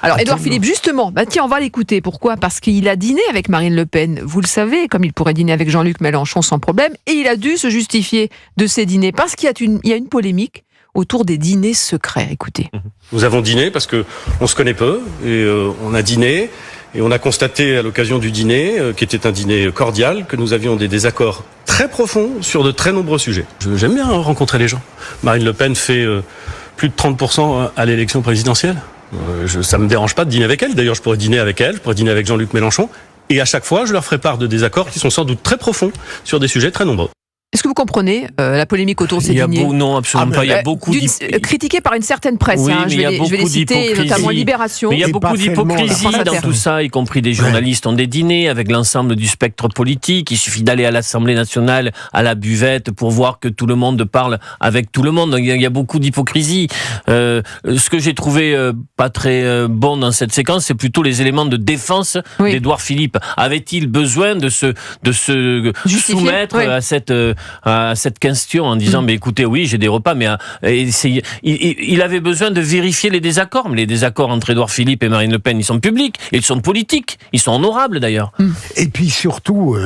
Alors, Édouard Philippe, justement, tiens, on va l'écouter. Pourquoi ? Parce qu'il a dîné avec Marine Le Pen, vous le savez, comme il pourrait dîner avec Jean-Luc Mélenchon sans problème, et il a dû se justifier de ces dîners, parce qu'il y a une polémique autour des dîners secrets. Écoutez. Nous avons dîné parce qu'on se connaît peu, et on a dîné, et on a constaté à l'occasion du dîner, qui était un dîner cordial, que nous avions des désaccords très profonds sur de très nombreux sujets. J'aime bien rencontrer les gens. Marine Le Pen fait plus de 30% à l'élection présidentielle. Ça me dérange pas de dîner avec elle. D'ailleurs, je pourrais dîner avec elle, je pourrais dîner avec Jean-Luc Mélenchon. Et à chaque fois, je leur ferai part de désaccords qui sont sans doute très profonds sur des sujets très nombreux. Est-ce que vous comprenez la polémique autour de ces dîners ? Non, absolument pas. Il y a beaucoup critiqué par une certaine presse. Oui, je vais les citer, notamment Libération. Mais il y a beaucoup d'hypocrisie dans tout ça, y compris des journalistes ont des dîners avec l'ensemble du spectre politique. Il suffit d'aller à l'Assemblée nationale, à la buvette, pour voir que tout le monde parle avec tout le monde. Il y a beaucoup d'hypocrisie. Ce que j'ai trouvé pas très bon dans cette séquence, c'est plutôt les éléments de défense d'Édouard Philippe. Avait-il besoin de se soumettre à cette question en disant mais écoutez, oui, j'ai des repas, mais il avait besoin de vérifier les désaccords. Mais les désaccords entre Édouard Philippe et Marine Le Pen, ils sont publics, ils sont politiques, ils sont honorables d'ailleurs. Et puis surtout,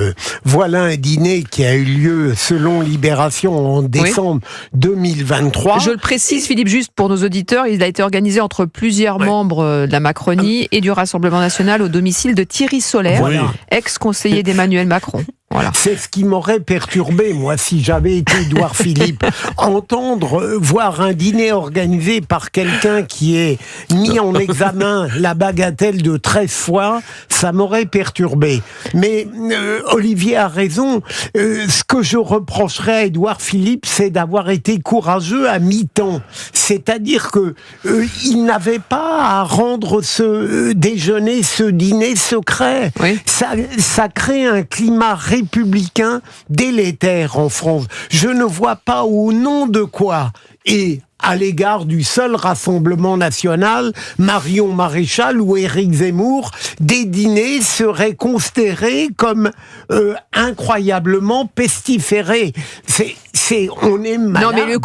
voilà un dîner qui a eu lieu selon Libération en décembre 2023. Je le précise, Philippe, juste pour nos auditeurs, il a été organisé entre plusieurs membres de la Macronie et du Rassemblement National au domicile de Thierry Solère, ex-conseiller d'Emmanuel Macron. Voilà. C'est ce qui m'aurait perturbé, moi, si j'avais été Édouard Philippe. Voir un dîner organisé par quelqu'un qui est mis en examen la bagatelle de 13 fois, ça m'aurait perturbé. Mais Olivier a raison. Ce que je reprocherais à Édouard Philippe, c'est d'avoir été courageux à mi-temps. C'est-à-dire que il n'avait pas à rendre ce déjeuner, ce dîner secret. Oui. Ça crée un climat républicain délétère en France. Je ne vois pas au nom de quoi, et à l'égard du seul Rassemblement National, Marion Maréchal ou Éric Zemmour, des dîners seraient considérés comme incroyablement pestiférés. On est malade. Non, mais le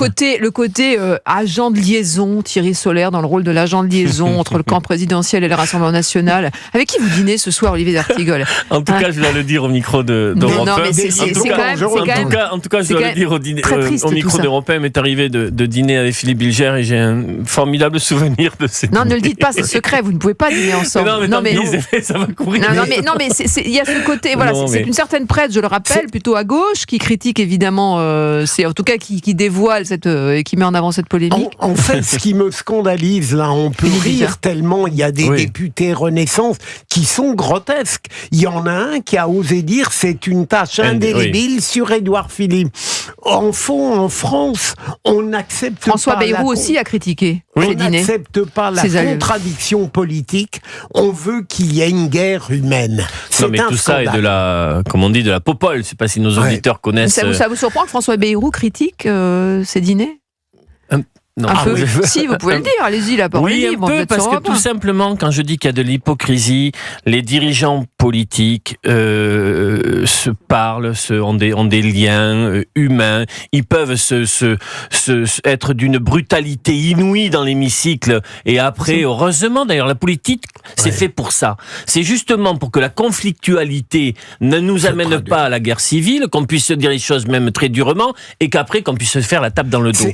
côté agent de liaison, Thierry Solère dans le rôle de l'agent de liaison entre le camp présidentiel et le Rassemblement National. Avec qui vous dînez ce soir, Olivier d'Artigol ? En tout cas, je dois le dire au micro d'Europe 1. En tout cas, je dois le dire au micro d'Europe 1. M'est arrivé de dîner avec Philippe Bilger et j'ai un formidable souvenir de ces dîners. Non, ne le dites pas, c'est secret. Vous ne pouvez pas dîner ensemble. Ça va courir. Non, mais il y a ce côté. Voilà, c'est une certaine presse, je le rappelle, plutôt à gauche, qui critique évidemment. C'est en tout cas qui dévoile et qui met en avant cette polémique. En fait, ce qui me scandalise, là, on peut rire tellement il y a des députés Renaissance qui sont grotesques. Il y en a un qui a osé dire c'est une tâche indélébile sur Édouard Philippe. En fond, en France, on n'accepte pas... François Bayrou aussi a critiqué ces dîners. On n'accepte pas la contradiction politique. On veut qu'il y ait une guerre humaine. Non, mais tout ça est de la, comme on dit, de la popole. Je ne sais pas si nos auditeurs connaissent... Ça vous surprend que François Bayrou critique ces dîners ? Non. Un peu. Si, vous pouvez le dire, allez-y, la parole est libre. Oui, un peu, parce que tout simplement, quand je dis qu'il y a de l'hypocrisie, les dirigeants politiques se parlent, ont des liens humains, ils peuvent être d'une brutalité inouïe dans l'hémicycle, et après, heureusement, d'ailleurs, la politique, c'est fait pour ça. C'est justement pour que la conflictualité ne nous amène pas à la guerre civile, qu'on puisse se dire les choses même très durement, et qu'après, qu'on puisse se faire la tape dans le dos.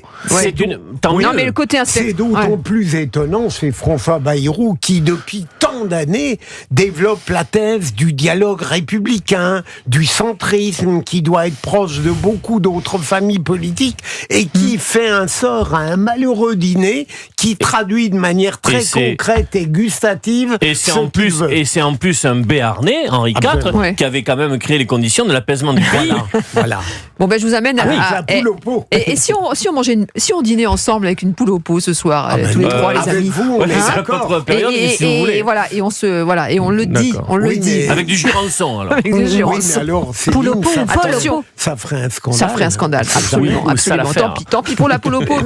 Non, mais le côté c'est d'autant plus étonnant, c'est François Bayrou qui, depuis tant d'années, développe la thèse du dialogue républicain, du centrisme, qui doit être proche de beaucoup d'autres familles politiques, et qui fait un sort à un malheureux dîner qui traduit de manière très concrète et gustative. Et c'est en plus un Béarnais, Henri IV, qui avait quand même créé les conditions de l'apaisement du pays. Voilà. Bon, je vous amène à la poule au pot. Et si on dînait ensemble avec une poule au pot ce soir, tous les trois, les amis. Vous, on est d'accord. Et voilà, et on le dit, avec du jurançon, alors. Avec du jurançon. Alors, poule au pot, attention. Ça ferait un scandale. Ça ferait un scandale, absolument. Tant pis pour la poule au pot.